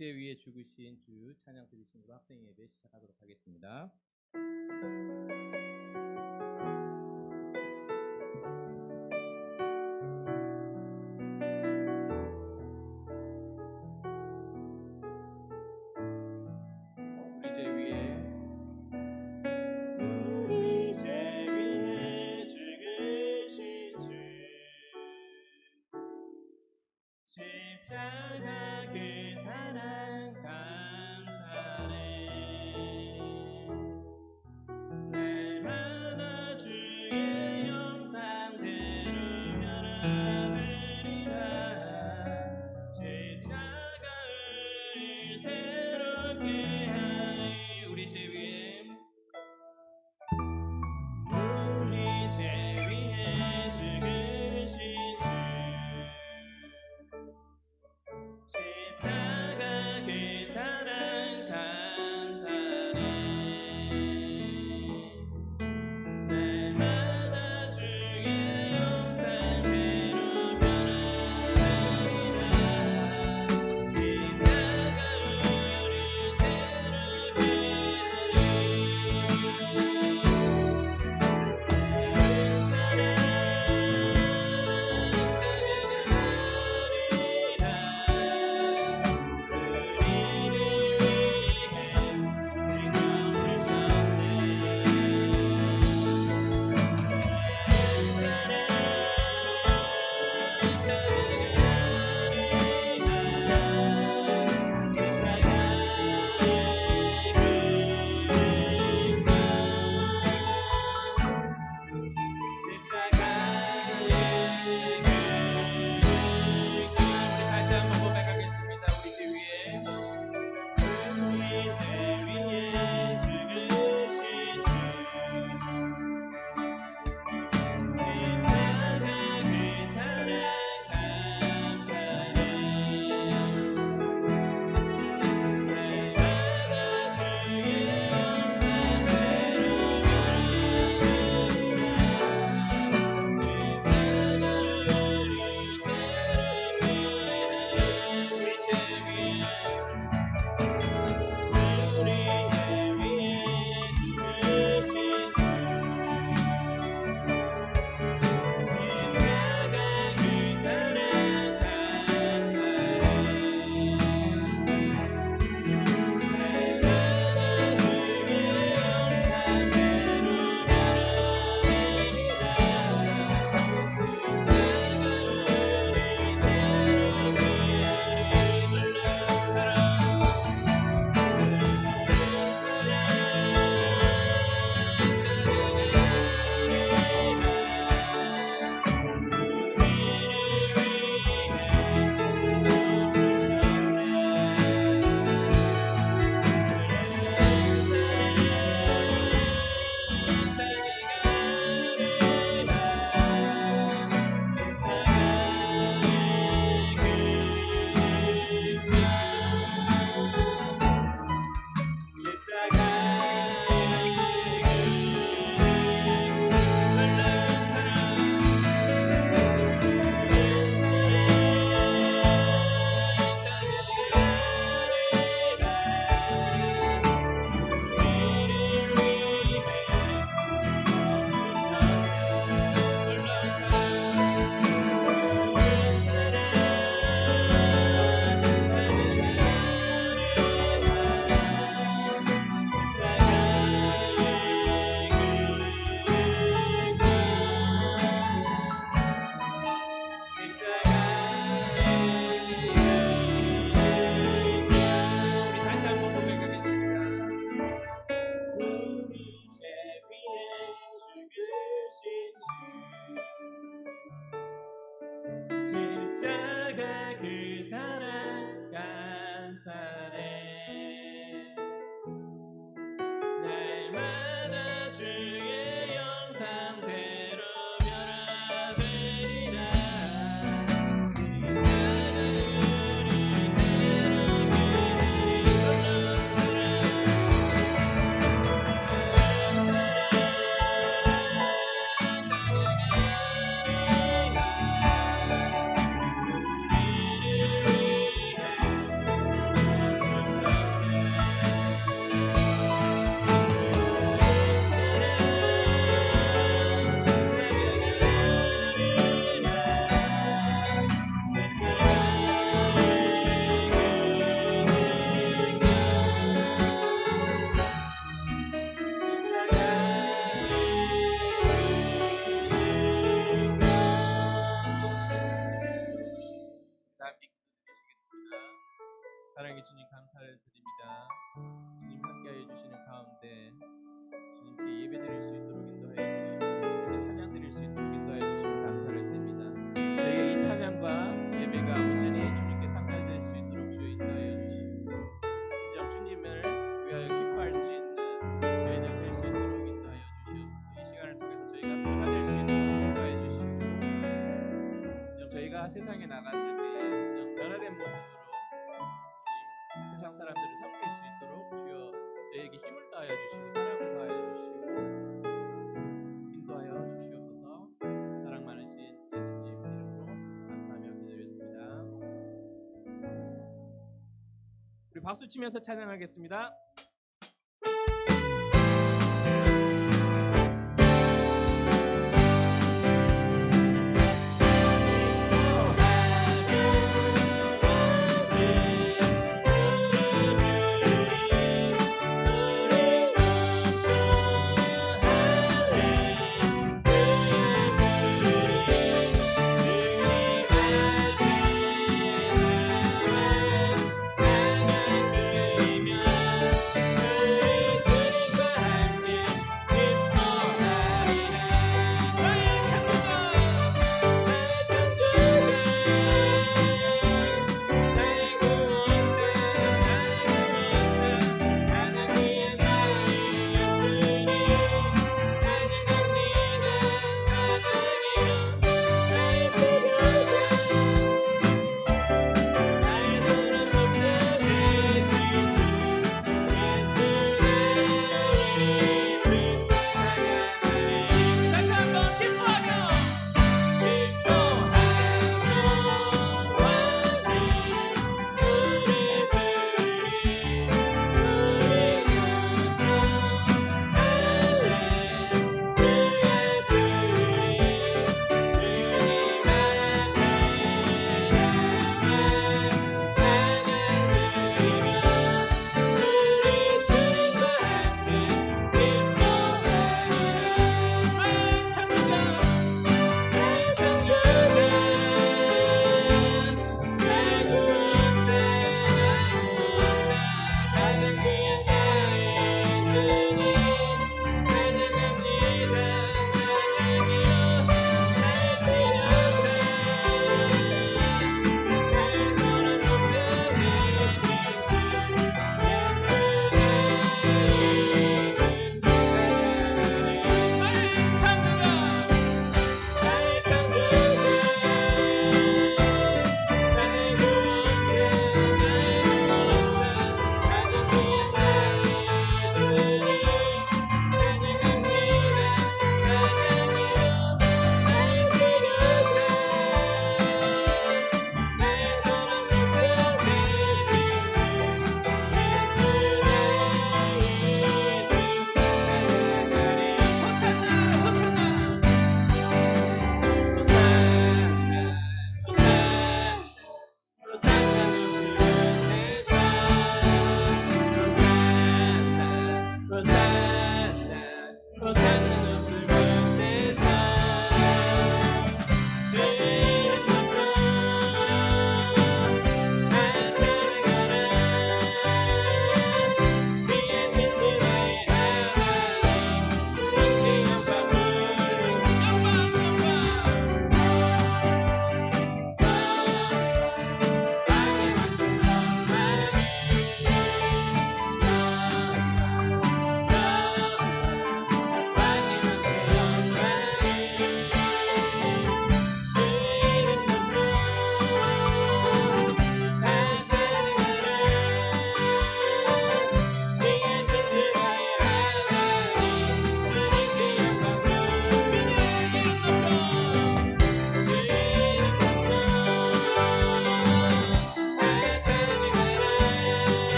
제 위에 죽으신 주 찬양 드리심으로 합동 예배 시작하도록 하겠습니다. 십자가 그 사랑 감사해. 날마다 주의 형상대로 변화되리라. 십자가 우리를 새롭게 하리. 우리 제 위에 죽으신 주 십자가 그 사랑 감사해. 날마다 주의 형상대로 변화되리라. 십자가 우리를 새롭게 다시 한번 고백하겠습니다. 우리 제 위에 죽으신 주 십자가 그 사랑 감사해. 날마다 주의 형상대로 변화되리라. 십자가 그 사랑 감사해. 날마다 주의 형상대로 변화되리라. 십자가 우리를 새롭게 하리. 세상에 나갔을 때에 진정 변화된 모습으로 이 세상 사람들을 섬길 수 있도록 주여 저에게 힘을 다하여 주시고 사랑을 다하여 주시고 인도하여 주시옵소서. 사랑 많으신 예수님 이름으로 감사하며 기도드렸습니다. 우리 박수 치면서 찬양하겠습니다.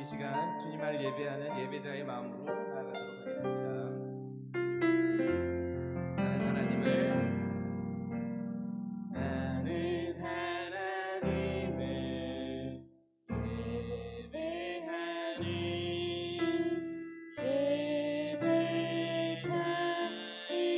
이 시간 주님을 예배하는 예배자의 마음으로 나아가도록 하겠습니다. 나는 하나님을 예배하니 예배자의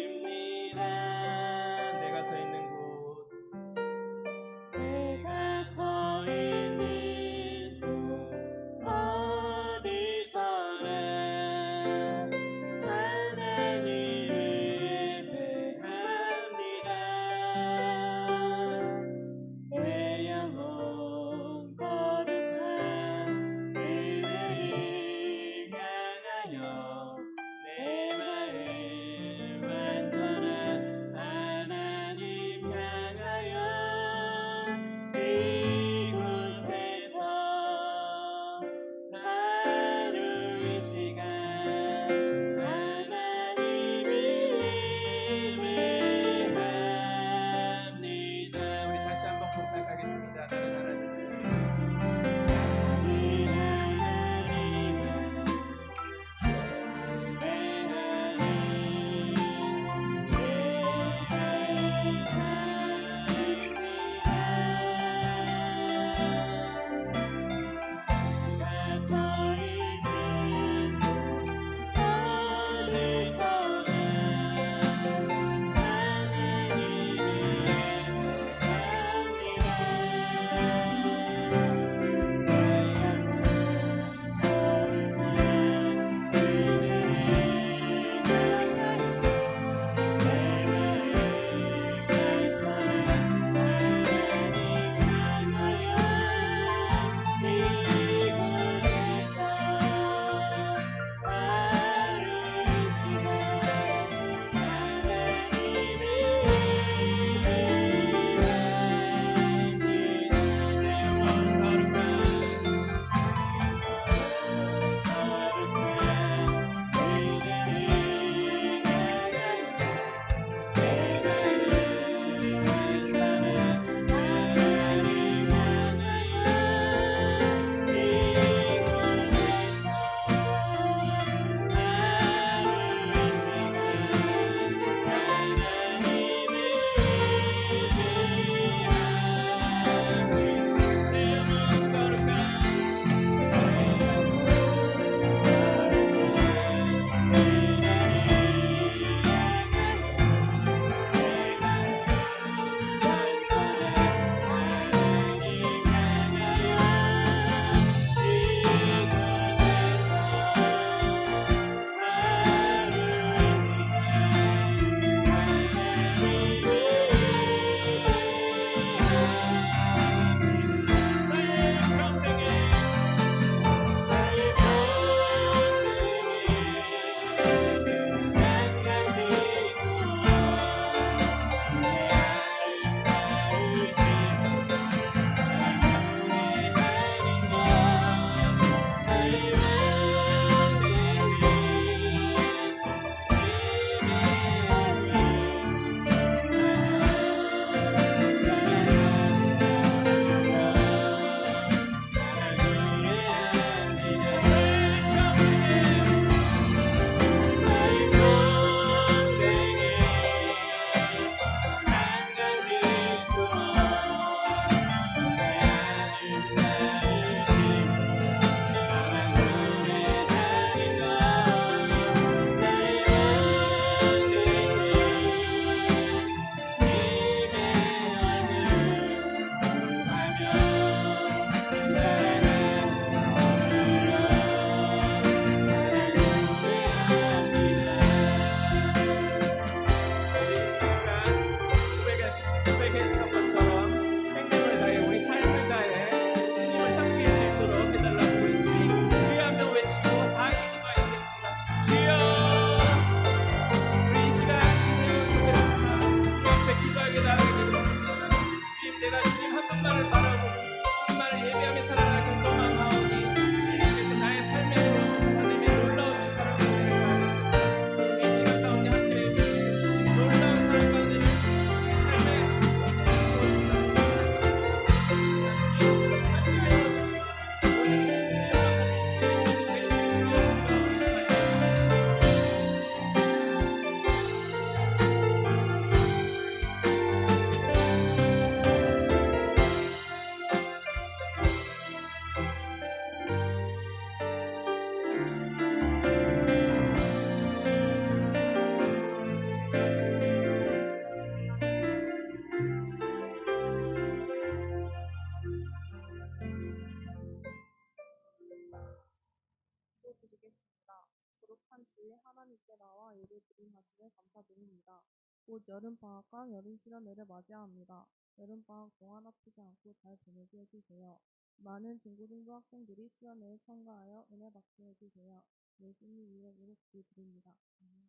위해 하나님께 나와 예배드림 하심에 감사드립니다. 곧 여름방학과 여름실험회를 맞이합니다. 여름방학 동안 아프지 않고 잘 보내게 해주세요. 많은 중고등부 학생들이 수련회에 참가하여 은혜 받게 해주세요. 예수님 이름으로 기도드립니다. 아멘.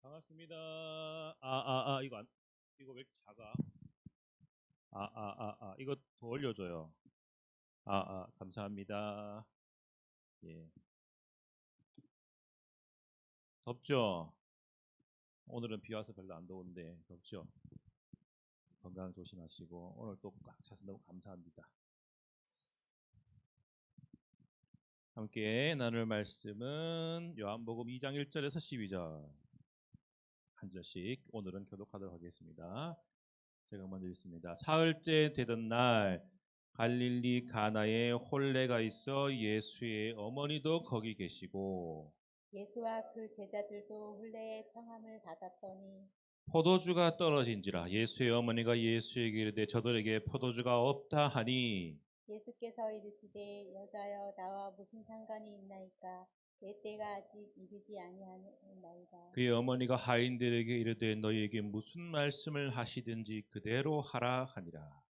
반갑습니다. 이거 왜 이렇게 작아? 이거 더 올려줘요. 감사합니다. 예. 덥죠? 오늘은 비 와서 별로 안 더운데 덥죠? 건강 조심하시고 오늘 또 꽉 차서 너무 감사합니다. 함께 나눌 말씀은 요한복음 2장 1절에서 12절 한 절씩 오늘은 교독하도록 하겠습니다. 제가 먼저 읽습니다. 사흘째 되던 날 갈릴리 가나에 혼례가 있어 예수의 어머니도 거기 계시고 예수와 그 제자들도 혼례의 청함을 받았더니 포도주가 떨어진지라 예수의 어머니가 예수에게 이르되 저들에게 포도주가 없다 하니 예수께서 이르시되 여자여 나와 무슨 상관이 있나이까 내 때가 아직 이르지 아니하나이다. 그의 어머니가 하인들에게 이르되 너희에게 무슨 말씀을 하시든지 그대로 하라 하니라.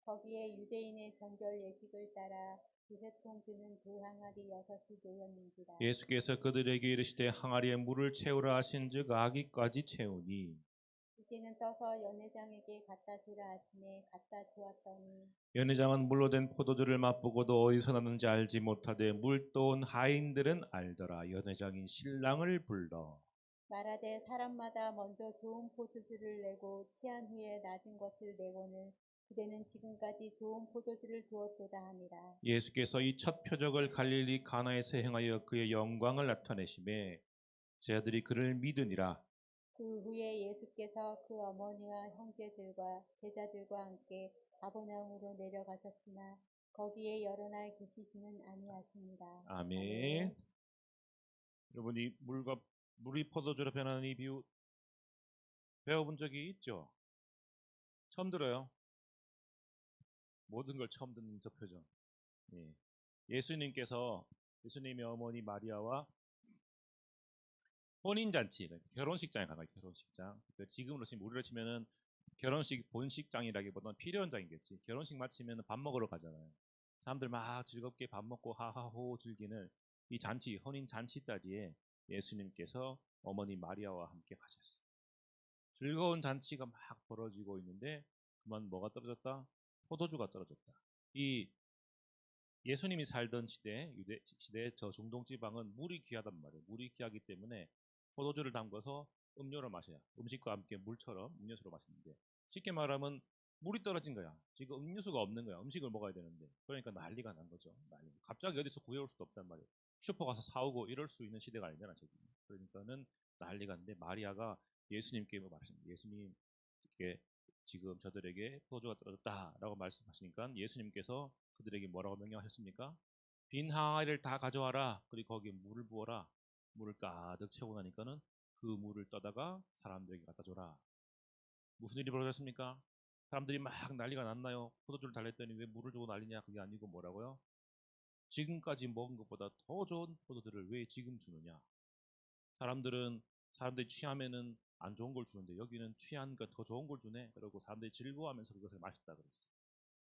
거기에 유대인의 정결 예식을 따라 두세 통 드는 그 항아리 6이 놓였는지라. 예수께서 그들에게 이르시되 항아리에 물을 채우라 하신즉 아기까지 채우니 이제는 떠서 연회장에게 갖다 주라 하시매 갖다 주었더니 연회장은 물로 된 포도주를 맛보고도 어디서 났는지 알지 못하되 물 떠온 하인들은 알더라. 연회장이 신랑을 불러 말하되 사람마다 먼저 좋은 포도주를 내고 취한 후에 낮은 것을 내고는 그대는 지금까지 좋은 포도주를 두었도다 하니라. 예수께서 이 첫 표적을 갈릴리 가나에서 행하여 그의 영광을 나타내심에 제자들이 그를 믿으니라. 그 후에 예수께서 그 어머니와 형제들과 제자들과 함께 가버나움으로 내려가셨으나 거기에 여러 날 계시지는 아니하십니다. 아멘. 여러분이 물이 포도주로 변하는 이 비유 배워본 적이 있죠? 처음 들어요. 모든 걸 처음 듣는 저 표정. 예. 예수님의 어머니 마리아와 혼인잔치, 결혼식장에 가요. 결혼식장. 지금으로 치면 우리로 치면은 결혼식 본식장이라기보다는 필요현장이겠지. 결혼식 마치면 밥 먹으러 가잖아요. 사람들 막 즐겁게 밥 먹고 하하호 즐기는 이 잔치, 혼인 잔치 자리에 예수님께서 어머니 마리아와 함께 가셨어요. 즐거운 잔치가 막 벌어지고 있는데 그만 뭐가 떨어졌다? 포도주가 떨어졌다. 이 예수님이 살던 유대 시대 저 중동 지방은 물이 귀하단 말이에요. 물이 귀하기 때문에 포도주를 담궈서 음료로 마셔요. 음식과 함께 물처럼 음료수로 마시는데 쉽게 말하면 물이 떨어진 거야. 지금 음료수가 없는 거야. 음식을 먹어야 되는데 그러니까 난리가 난 거죠. 갑자기 어디서 구해올 수도 없단 말이에요. 슈퍼 가서 사오고 이럴 수 있는 시대가 아니잖아. 저기. 그러니까는 난리가 났는데 마리아가 예수님께 말하십니다. 예수님 이렇게 지금 저들에게 포도주가 떨어졌다라고 말씀하시니까 예수님께서 그들에게 뭐라고 명령하셨습니까? 빈 항아리를 다 가져와라. 그리고 거기에 물을 부어라. 물을 가득 채우고 나니까는 그 물을 떠다가 사람들에게 갖다 줘라. 무슨 일이 벌어졌습니까? 사람들이 막 난리가 났나요? 포도주를 달랬더니 왜 물을 주고 난리냐? 그게 아니고 뭐라고요? 지금까지 먹은 것보다 더 좋은 포도주를 왜 지금 주느냐? 사람들이 취하면은 안 좋은 걸 주는데 여기는 취한 거 더 좋은 걸 주네. 그러고 사람들이 즐거워하면서 그것을 마셨다 그랬어요.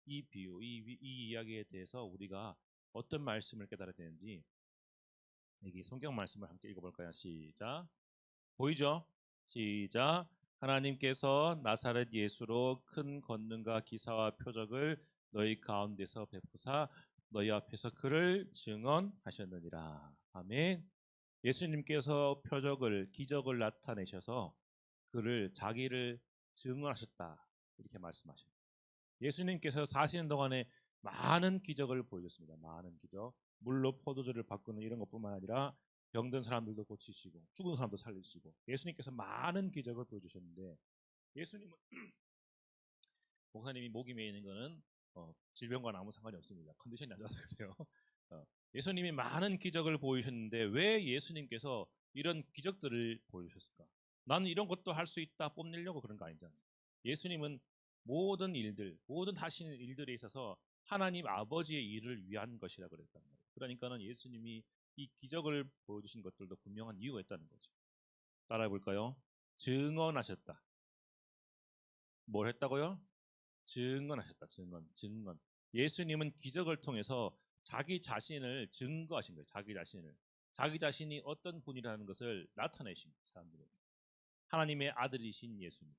이 비유, 이 이야기에 대해서 우리가 어떤 말씀을 깨달아야 되는지 여기 성경 말씀을 함께 읽어볼까요? 시작. 보이죠? 시작. 하나님께서 나사렛 예수로 큰 권능과 기사와 표적을 너희 가운데서 베푸사 너희 앞에서 그를 증언하셨느니라. 아멘. 예수님께서 기적을 나타내셔서 자기를 증언하셨다. 이렇게 말씀하십니다. 예수님께서 사시는 동안에 많은 기적을 보여줬습니다. 많은 기적. 물로 포도주를 바꾸는 이런 것뿐만 아니라 병든 사람들도 고치시고 죽은 사람도 살리시고 예수님께서 많은 기적을 보여주셨는데 예수님은 목사님이 목이 메이는 거는 질병과는 아무 상관이 없습니다. 컨디션이 안 좋아서 그래요. 예수님이 많은 기적을 보이셨는데 왜 예수님께서 이런 기적들을 보여주셨을까? 나는 이런 것도 할 수 있다 뽐내려고 그런 거 아니잖아요. 예수님은 모든 일들, 모든 하시는 일들에 있어서 하나님 아버지의 일을 위한 것이라 그랬단 말이에요. 그러니까는 예수님이 이 기적을 보여주신 것들도 분명한 이유가 있다는 거죠. 따라해 볼까요? 증언하셨다. 뭘 했다고요? 증언하셨다. 증언. 예수님은 기적을 통해서 자기 자신을 증거하신 거예요. 자기 자신이 어떤 분이라는 것을 나타내신 사람들에게. 하나님의 아들이신 예수님,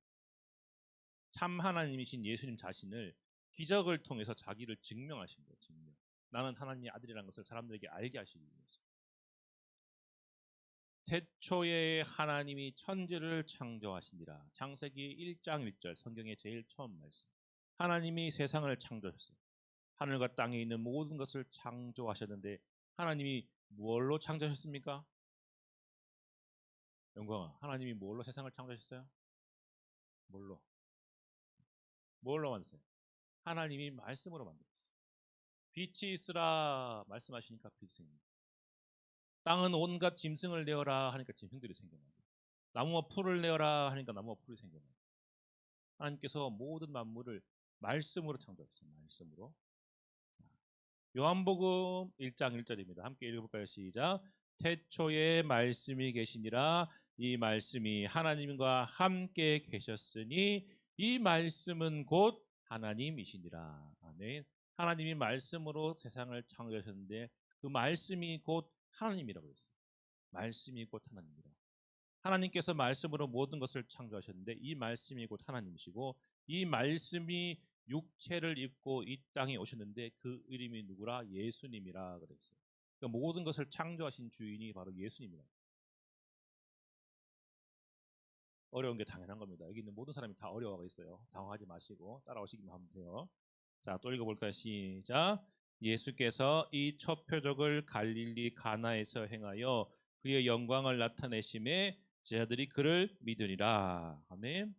참 하나님이신 예수님 자신을 기적을 통해서 자기를 증명하신 거예요. 증명. 나는 하나님의 아들이라는 것을 사람들에게 알게 하시기 위해서. 태초에 하나님이 천지를 창조하시니라. 창세기 1장 1절 성경의 제일 처음 말씀. 하나님이 세상을 창조하셨어요. 하늘과 땅에 있는 모든 것을 창조하셨는데 하나님이 무엇로 창조하셨습니까? 영광아, 하나님이 뭘로 세상을 창조하셨어요? 뭘로 만드세요? 하나님이 말씀으로 만들었어요. 빛이 있으라 말씀하시니까 빛이 생깁니다. 땅은 온갖 짐승을 내어라 하니까 짐승들이 생겨납니다. 나무와 풀을 내어라 하니까 나무와 풀이 생겨납니다. 하나님께서 모든 만물을 말씀으로 창조하셨어요. 말씀으로. 요한복음 1장 1절입니다. 함께 읽어볼까요? 시작. 태초에 말씀이 계시니라. 이 말씀이 하나님과 함께 계셨으니 이 말씀은 곧 하나님이시니라. 아멘. 하나님이 말씀으로 세상을 창조하셨는데 그 말씀이 곧 하나님이라고 했어요. 말씀이 곧 하나님이라. 하나님께서 말씀으로 모든 것을 창조하셨는데 이 말씀이 곧 하나님이시고 이 말씀이 육체를 입고 이 땅에 오셨는데 그 이름이 누구라? 예수님이라 그랬어요. 그러니까 모든 것을 창조하신 주인이 바로 예수님이라. 어려운 게 당연한 겁니다. 여기 있는 모든 사람이 다 어려워하고 있어요. 당황하지 마시고 따라오시기만 하면 돼요. 자, 또 읽어볼까요? 시작. 예수께서 이 첫 표적을 갈릴리 가나에서 행하여 그의 영광을 나타내심에 제자들이 그를 믿으리라. 아멘.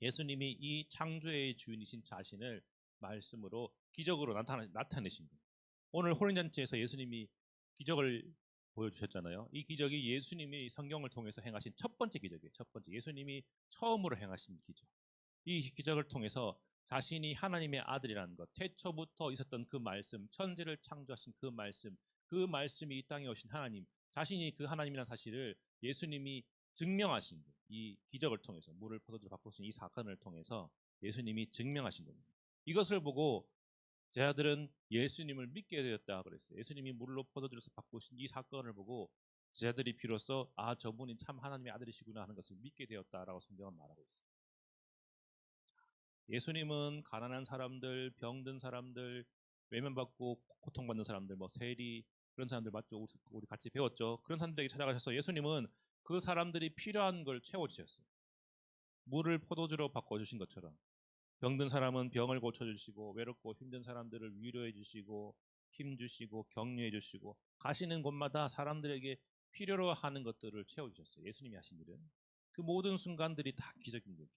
예수님이 이 창조의 주인이신 자신을 말씀으로 기적으로 나타내신 거예요. 오늘 혼인잔치에서 예수님이 기적을 보여주셨잖아요. 이 기적이 예수님이 성경을 통해서 행하신 첫 번째 기적이에요. 첫 번째 예수님이 처음으로 행하신 기적. 이 기적을 통해서 자신이 하나님의 아들이라는 것, 태초부터 있었던 그 말씀, 천지를 창조하신 그 말씀이 이 땅에 오신 하나님, 자신이 그 하나님이라는 사실을 예수님이 증명하신 거예요. 이 기적을 통해서 물을 포도주로 바꾸신 이 사건을 통해서 예수님이 증명하신 겁니다. 이것을 보고 제자들은 예수님을 믿게 되었다 그랬어요. 예수님이 물로 포도주로 바꾸신 이 사건을 보고 제자들이 비로소 저분이 참 하나님의 아들이시구나 하는 것을 믿게 되었다라고 성경은 말하고 있어요. 예수님은 가난한 사람들, 병든 사람들, 외면받고 고통받는 사람들, 세리 그런 사람들 맞죠? 우리 같이 배웠죠. 그런 사람들에게 찾아가셔서 예수님은 그 사람들이 필요한 걸 채워주셨어요. 물을 포도주로 바꿔주신 것처럼 병든 사람은 병을 고쳐주시고 외롭고 힘든 사람들을 위로해 주시고 힘주시고 격려해 주시고 가시는 곳마다 사람들에게 필요로 하는 것들을 채워주셨어요. 예수님이 하신 일은 그 모든 순간들이 다 기적인 거예요.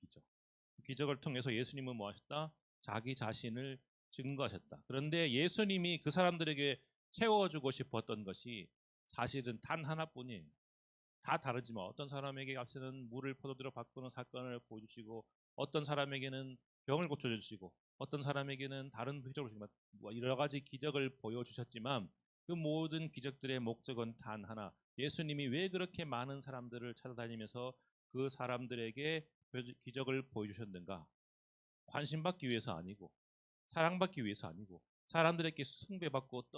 기적을 통해서 예수님은 뭐 하셨다? 자기 자신을 증거하셨다. 그런데 예수님이 그 사람들에게 채워주고 싶었던 것이 사실은 단 하나뿐이에요. 다 다르지만 어떤 사람에게 앞서는 물을 포도주로 바꾸는 사건을 보여주시고 어떤 사람에게는 병을 고쳐주시고 어떤 사람에게는 다른 표적을 주시고 여러 가지 기적을 보여주셨지만 그 모든 기적들의 목적은 단 하나. 예수님이 왜 그렇게 많은 사람들을 찾아다니면서 그 사람들에게 기적을 보여주셨는가? 관심받기 위해서 아니고 사랑받기 위해서 아니고 사람들에게 숭배받고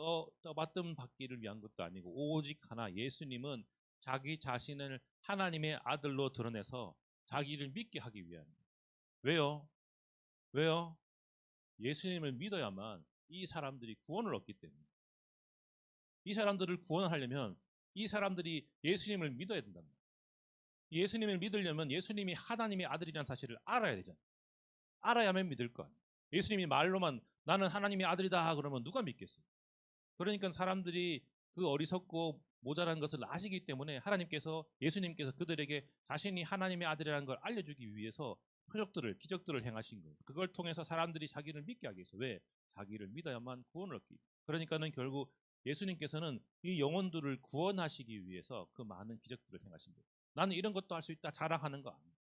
떠받침 받기를 위한 것도 아니고 오직 하나 예수님은 자기 자신을 하나님의 아들로 드러내서 자기를 믿게 하기 위한. 왜요? 예수님을 믿어야만 이 사람들이 구원을 얻기 때문에. 이 사람들을 구원하려면 이 사람들이 예수님을 믿어야 된답니다. 예수님을 믿으려면 예수님이 하나님의 아들이라는 사실을 알아야 되잖아요. 알아야만 믿을 거 아니에요. 예수님이 말로만 나는 하나님의 아들이다 그러면 누가 믿겠어요? 그러니까 사람들이 그 어리석고 모자란 것을 아시기 때문에 예수님께서 그들에게 자신이 하나님의 아들이라는 걸 알려주기 위해서 기적들을 행하신 거예요. 그걸 통해서 사람들이 자기를 믿게 하기 위해서. 왜? 자기를 믿어야만 구원을 얻기. 그러니까는 결국 예수님께서는 이 영혼들을 구원하시기 위해서 그 많은 기적들을 행하신 거예요. 나는 이런 것도 할 수 있다 자랑하는 거 아니에요.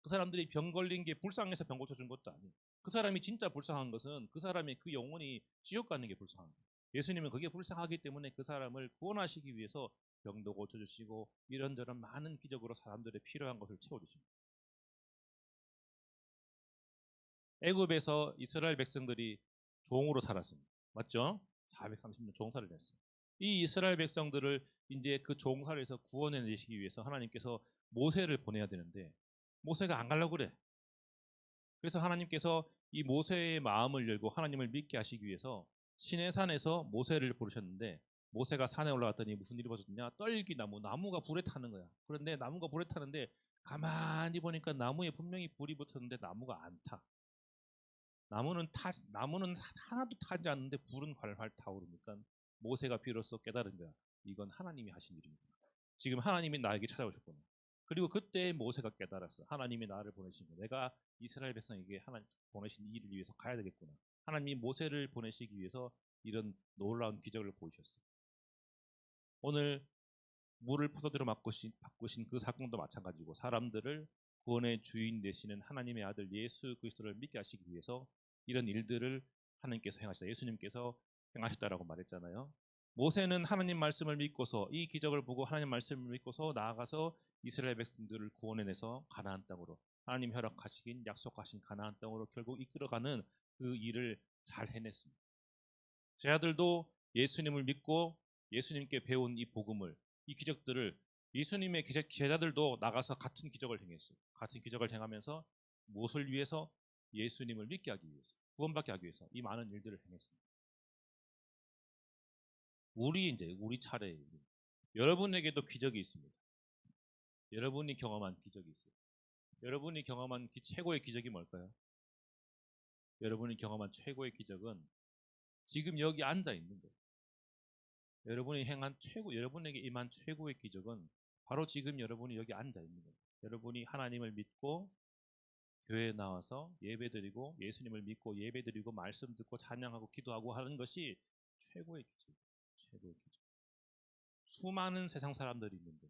그 사람들이 병 걸린 게 불쌍해서 병 고쳐준 것도 아니에요. 그 사람이 진짜 불쌍한 것은 그 사람의 그 영혼이 지옥 가는 게 불쌍한 거예요. 예수님은 그게 불쌍하기 때문에 그 사람을 구원하시기 위해서 병도 고쳐주시고 이런저런 많은 기적으로 사람들의 필요한 것을 채워주십니다. 애굽에서 이스라엘 백성들이 종으로 살았습니다. 맞죠? 430년 종살을 했어요. 이 이스라엘 백성들을 이제 그 종살에서 구원해내시기 위해서 하나님께서 모세를 보내야 되는데 모세가 안 가려고 그래. 그래서 하나님께서 이 모세의 마음을 열고 하나님을 믿게 하시기 위해서 시내산에서 모세를 부르셨는데 모세가 산에 올라갔더니 무슨 일이 벌어졌냐? 떨기나무, 나무가 불에 타는 거야. 그런데 나무가 불에 타는데 가만히 보니까 나무에 분명히 불이 붙었는데 나무가 안 타. 나무는 하나도 타지 않는데 불은 활활 타오르니까 모세가 비로소 깨달은 거야. 이건 하나님이 하신 일입니다. 지금 하나님이 나에게 찾아오셨구나. 그리고 그때 모세가 깨달았어. 하나님이 나를 보내신 거. 내가 이스라엘 백성에게 하나님 보내신 일을 위해서 가야 되겠구나. 하나님이 모세를 보내시기 위해서 이런 놀라운 기적을 보이셨어. 오늘 물을 포도주로 바꾸신 그 사건도 마찬가지고 사람들을 구원의 주인 되시는 하나님의 아들 예수 그리스도를 믿게 하시기 위해서 이런 일들을 하나님께서 행하셨다. 예수님께서 행하셨다라고 말했잖아요. 모세는 하나님 말씀을 믿고서 이 기적을 보고 하나님 말씀을 믿고서 나아가서 이스라엘 백성들을 구원해내서 가나안 땅으로 하나님 허락하시긴 약속하신 가나안 땅으로 결국 이끌어가는 그 일을 잘 해냈습니다. 제 아들도 예수님을 믿고 예수님께 배운 이 복음을 이 기적들을 예수님의 제자들도 나가서 같은 기적을 행했어요. 같은 기적을 행하면서 무엇을 위해서? 예수님을 믿게 하기 위해서, 구원받게 하기 위해서 이 많은 일들을 행했습니다. 우리 차례예요. 여러분에게도 기적이 있습니다. 여러분이 경험한 기적이 있어요. 여러분이 경험한 최고의 기적이 뭘까요? 여러분이 경험한 최고의 기적은 지금 여기 앉아 있는 거예요. 여러분에게 임한 최고의 기적은 바로 지금 여러분이 여기 앉아 있는 거예요. 여러분이 하나님을 믿고 교회에 나와서 예배드리고 예수님을 믿고 예배드리고 말씀 듣고 찬양하고 기도하고 하는 것이 최고의 기적이에요. 최고의 기적. 수많은 세상 사람들이 있는데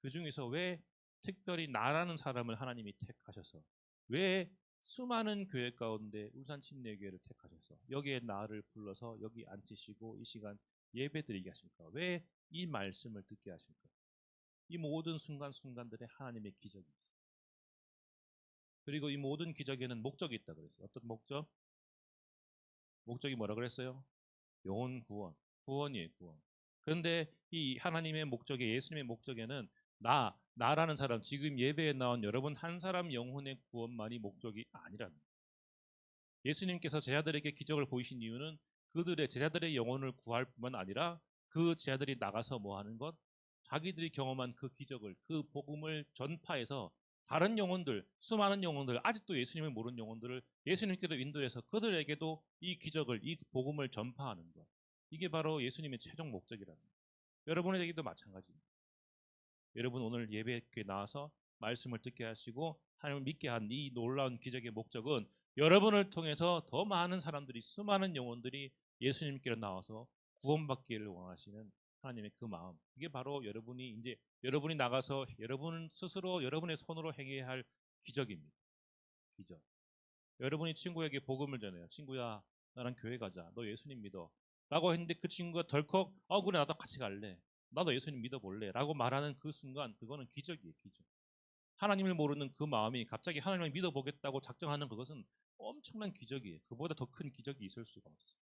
그 중에서 왜 특별히 나라는 사람을 하나님이 택하셔서 왜 수많은 교회 가운데 울산 침례교회를 택하셔서 여기에 나를 불러서 여기 앉히시고 이 시간 예배드리게 하십니까? 왜 이 말씀을 듣게 하십니까? 이 모든 순간순간들에 하나님의 기적이 있어요. 그리고 이 모든 기적에는 목적이 있다 그랬어요. 어떤 목적? 목적이 뭐라 그랬어요? 영혼 구원. 구원이에요, 구원. 그런데 이 하나님의 목적에 예수님의 목적에는 나라는 사람, 지금 예배에 나온 여러분 한 사람 영혼의 구원만이 목적이 아니라는 거예요. 예수님께서 제자들에게 기적을 보이신 이유는 그들의 제자들의 영혼을 구할 뿐만 아니라 그 제자들이 나가서 뭐 하는 것? 자기들이 경험한 그 기적을, 그 복음을 전파해서 다른 영혼들, 수많은 영혼들, 아직도 예수님을 모르는 영혼들을 예수님께서 인도해서 그들에게도 이 기적을, 이 복음을 전파하는 것. 이게 바로 예수님의 최종 목적이라는 거예요. 여러분에게도 마찬가지입니다. 여러분 오늘 예배에 나와서 말씀을 듣게 하시고 하나님을 믿게 한 이 놀라운 기적의 목적은 여러분을 통해서 더 많은 사람들이, 수많은 영혼들이 예수님께로 나와서 구원받기를 원하시는 하나님의 그 마음. 이게 바로 여러분이 나가서 여러분 스스로 여러분의 손으로 행해야 할 기적입니다. 기적. 여러분이 친구에게 복음을 전해요. 친구야, 나랑 교회 가자. 너 예수님 믿어. 라고 했는데 그 친구가 덜컥 그래 나도 같이 갈래. 나도 예수님 믿어볼래. 라고 말하는 그 순간 그거는 기적이에요. 기적. 하나님을 모르는 그 마음이 갑자기 하나님을 믿어보겠다고 작정하는 그것은 엄청난 기적이에요. 그보다 더 큰 기적이 있을 수가 없어요.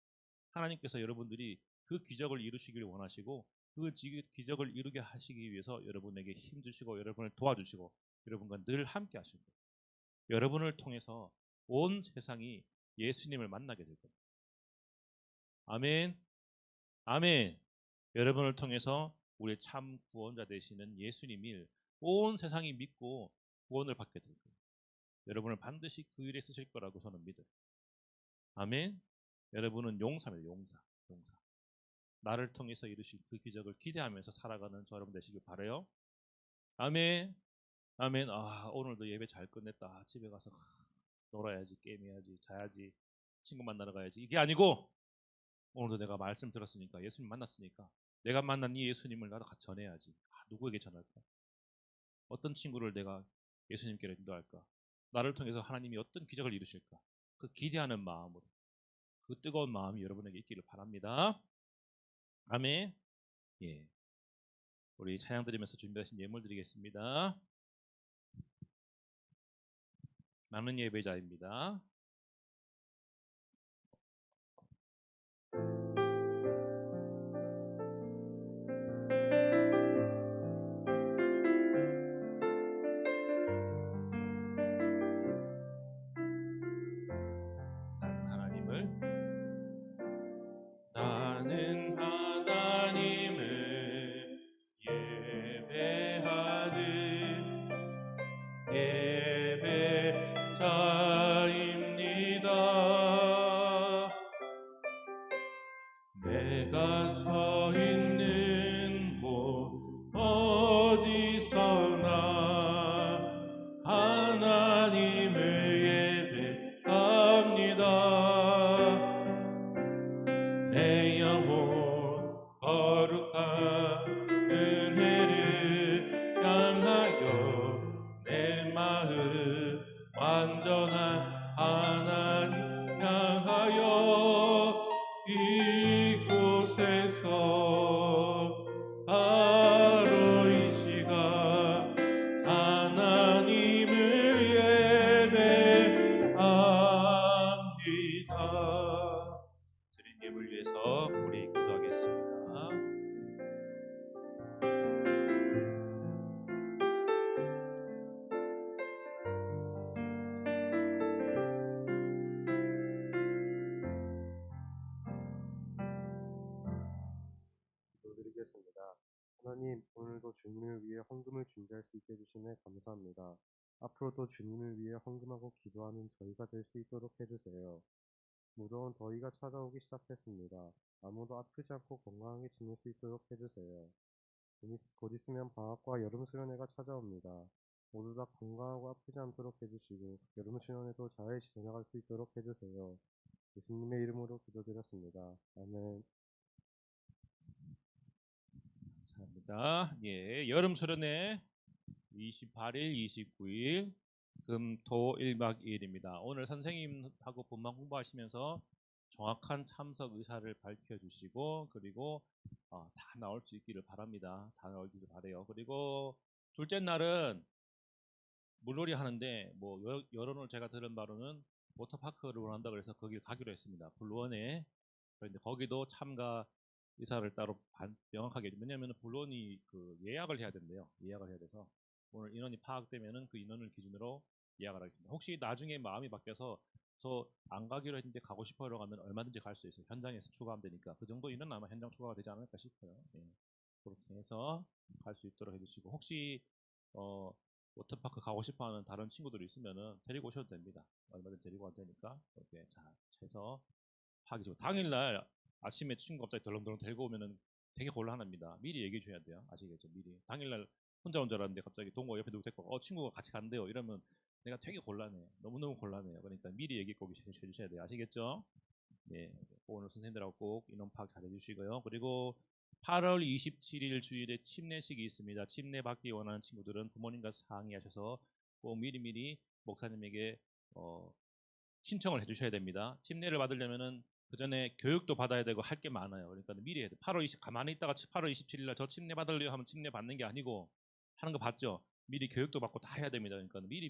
하나님께서 여러분들이 그 기적을 이루시길 원하시고 그 기적을 이루게 하시기 위해서 여러분에게 힘주시고 여러분을 도와주시고 여러분과 늘 함께 하실 거예요. 여러분을 통해서 온 세상이 예수님을 만나게 될 겁니다. 아멘. 아멘. 여러분을 통해서 우리의 참 구원자 되시는 예수님을 온 세상이 믿고 구원을 받게 될 거예요. 여러분을 반드시 그 일에 쓰실 거라고 저는 믿어요. 아멘. 여러분은 용사입니다. 용사. 나를 통해서 이루실 그 기적을 기대하면서 살아가는 저 여러분 되시길 바라요. 아멘. 아멘. 오늘도 예배 잘 끝냈다. 집에 가서 놀아야지, 게임해야지, 자야지, 친구 만나러 가야지. 이게 아니고 오늘도 내가 말씀 들었으니까 예수님 만났으니까 내가 만난 이 예수님을 나도 같이 전해야지. 누구에게 전할까? 어떤 친구를 내가 예수님께로 인도할까? 나를 통해서 하나님이 어떤 기적을 이루실까? 그 기대하는 마음으로 그 뜨거운 마음이 여러분에게 있기를 바랍니다. 아멘. 예. 우리 찬양 드리면서 준비하신 예물 드리겠습니다. 나는 예배자입니다. 나는 하나님을 예배하는 예배자입니다. 내가 서 있는 곳 어디서나 하나님을 예배합니다. 내 영혼 거룩한 은혜를 향하여 내 마음 완전한 하나님 향하여 이곳에서 바로 이 시간 하나님을 예배합니다. 드린 예물 위해서 우리 기도하겠습니다. 기도드리겠습니다. 하나님, 오늘도 주님을 위해 헌금을 준비할 수 있게 해주시네 감사합니다. 앞으로도 주님을 위해 헌금하고 기도하는 저희가 될 수 있도록 해주세요. 무더운 더위가 찾아오기 시작했습니다. 아무도 아프지 않고 건강하게 지낼 수 있도록 해주세요. 곧 있으면 방학과 여름 수련회가 찾아옵니다. 모두 다 건강하고 아프지 않도록 해주시고 여름 수련회도 잘 지나갈 수 있도록 해주세요. 예수님의 이름으로 기도드렸습니다. 아멘. 감사합니다. 예, 여름 수련회 28일, 29일 금, 토 1박 2일입니다. 오늘 선생님하고 본방 공부하시면서 정확한 참석 의사를 밝혀주시고 그리고 다 나올 수 있기를 바랍니다. 다 나오기를 바래요. 그리고 둘째 날은 물놀이 하는데 뭐 여론을 제가 들은 바로는 워터파크를 원한다 그래서 거기 가기로 했습니다. 블루원에. 그런데 거기도 참가 의사를 따로 명확하게 왜냐하면 블루원이 그 예약을 해야 된대요. 예약을 해야 돼서 오늘 인원이 파악되면은 그 인원을 기준으로 예약을 하겠습니다. 혹시 나중에 마음이 바뀌어서 저 안 가기로 했는데 가고 싶어요 하면 얼마든지 갈 수 있어요. 현장에서 추가하면 되니까 그 정도 인원 아마 현장 추가가 되지 않을까 싶어요. 예. 그렇게 해서 갈 수 있도록 해주시고 혹시 워터파크 가고 싶어하는 다른 친구들이 있으면은 데리고 오셔도 됩니다. 얼마든지 데리고 와도 되니까 이렇게 잘 해서 하기 좋고 당일날 아침에 친구 갑자기 덜렁덜렁 데리고 오면은 되게 곤란합니다. 미리 얘기해 줘야 돼요. 아시겠죠? 미리 당일날 혼자 온 줄 알았는데 갑자기 동거 옆에 누구 데리고 친구가 같이 간대요. 이러면 내가 되게 곤란해. 너무너무 곤란해요. 그러니까 미리 얘기 꼭 해주셔야 돼요. 아시겠죠? 네, 오늘 선생님들하고 꼭 인원 파악 잘 해주시고요. 그리고 8월 27일 주일에 침례식이 있습니다. 침례 받기 원하는 친구들은 부모님과 상의하셔서 꼭 미리미리 목사님에게 신청을 해주셔야 됩니다. 침례를 받으려면은 그 전에 교육도 받아야 되고 할 게 많아요. 그러니까 미리 해야 돼. 8월 20 가만히 있다가 8월 27일 날 저 침례 받으려고 하면 침례 받는 게 아니고 하는 거 봤죠? 미리 교육도 받고 다 해야 됩니다. 그러니까 미리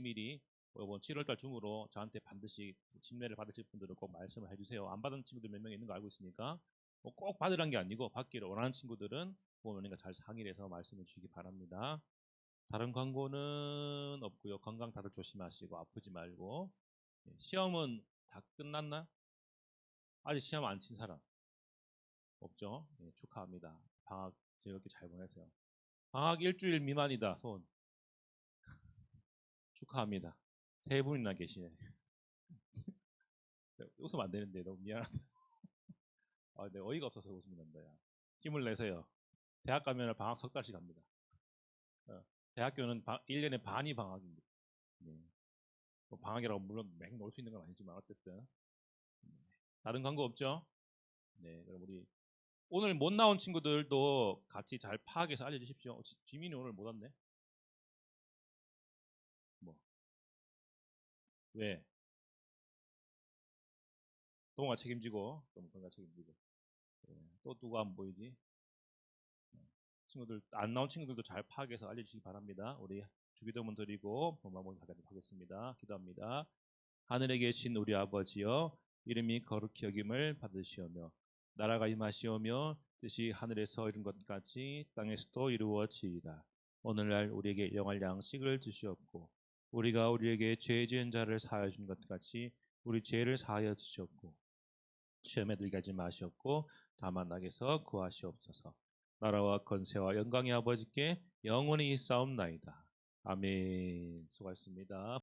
이번 7월달 중으로 저한테 반드시 침례를 받으실 분들은 꼭 말씀을 해주세요. 안 받은 친구들 몇 명 있는 거 알고 있으니까 꼭 받으란 게 아니고 받기를 원하는 친구들은 부모님과 잘 상의를 해서 말씀해 주시기 바랍니다. 다른 광고는 없고요. 건강 다들 조심하시고 아프지 말고. 시험은 다 끝났나? 아직 시험 안 친 사람 없죠? 네, 축하합니다. 방학 즐겁게 잘 보내세요. 방학 일주일 미만이다. 손 축하합니다. 3분이나 계시네. 웃으면 안 되는데 너무 미안하다. 내 어이가 없어서 웃음이 난다. 야. 힘을 내세요. 대학 가면 방학 3달씩 합니다. 대학교는 1년에 반이 방학입니다. 네. 뭐 방학이라고 물론 맹 놀 수 있는 건 아니지만 어쨌든 다른 광고 없죠? 네, 그럼 우리 오늘 못 나온 친구들도 같이 잘 파악해서 알려주십시오. 지민이 오늘 못 왔네. 뭐? 왜? 동호가 책임지고, 동호가 책임지고. 네, 또 누가 안 보이지? 친구들 안 나온 친구들도 잘 파악해서 알려주시기 바랍니다. 우리 주기도문 드리고 본방문 가도록 하겠습니다. 기도합니다. 하늘에 계신 우리 아버지여, 이름이 거룩히 여김을 받으시오며 나라가 임하시오며 뜻이 하늘에서 이룬 것 같이 땅에서도 이루어지이다. 오늘날 우리에게 일용할 양식을 주시옵고 우리가 우리에게 죄 지은 자를 사하여 준 것 같이 우리 죄를 사하여 주시옵고 시험에 들게 하지 마시옵고 다만 악에서 구하시옵소서. 나라와 권세와 영광이 아버지께 영원히 있사옵나이다. 아멘. 수고하셨습니다.